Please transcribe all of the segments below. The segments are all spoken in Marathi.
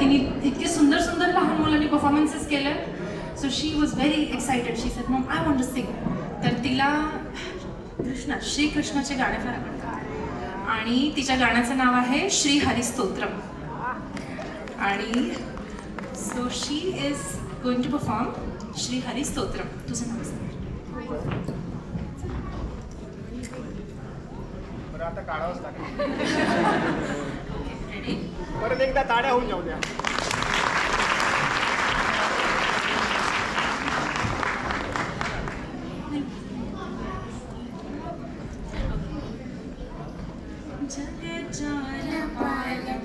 तिने इतके सुंदर सुंदर लहान मुलांनी परफॉर्मन्सेस केले. So she was very excited. She said mom I want to sing. तर तिला श्रीकृष्णाचे गाणे फार आवडतात आणि तिच्या गाण्याचं नाव आहे श्री हरी स्तोत्रम. आणि so she is going to perform Shri Hari Stotram. तुझं नाव सांग. आता काढावंच लागेल. परत एकदा ताड्या होऊन जाऊ द्या. जगज्जालपालं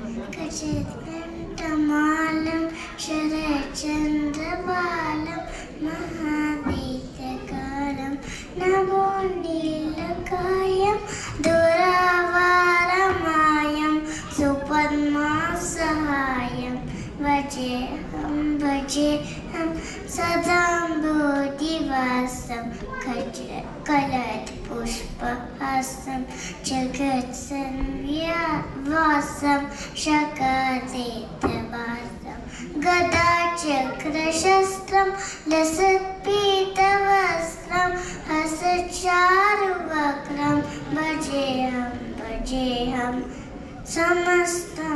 शरचन्द्रबालं महादीतकालं नभोनीलकायं दुरावारमायं सुपद्मसहायं भजेऽहं सदाम्बोधिवासं कलत्पुष्पहासं जगत्संव्यावासं शकादेतवासं गदाचक्रशस्त्रं लसत्पीतवस्त्रं हसचारुवक्त्रं भजेऽहं समस्तं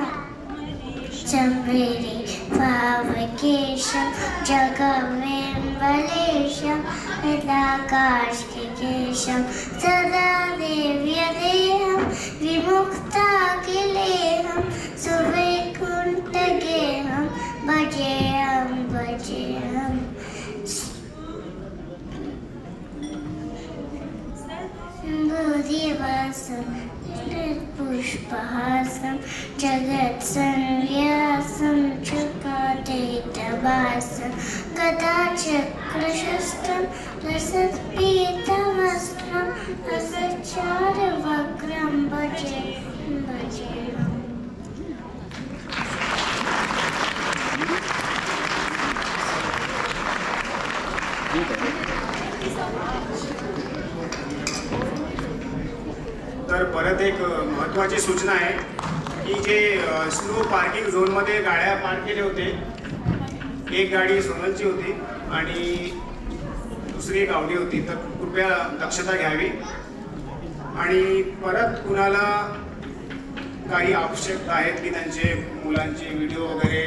चम्रेरे पावकेशं जगमेम्बलेशं यदाकाशकेशं सदा देव्यदेहं विमुक्ताखिलेहं सुवैकुण्ठगेहं भजेऽहं बोधिवासं पुष्पहासं जगत्संव्यासं शकादेतवासं गदाचक्रशस्त्रं लसत्पीतवस्त्रं हसचारुवक्त्रं भजेऽहं. तर परत एक महत्त्वाची सूचना आहे की जे स्नो पार्किंग झोनमध्ये गाड्या पार्क केले होते, एक गाडी सोनलची होती आणि दुसरी एक आवडी होती, तर कृपया दक्षता घ्यावी. आणि परत कुणाला काही आवश्यकता आहेत की त्यांचे मुलांचे व्हिडिओ वगैरे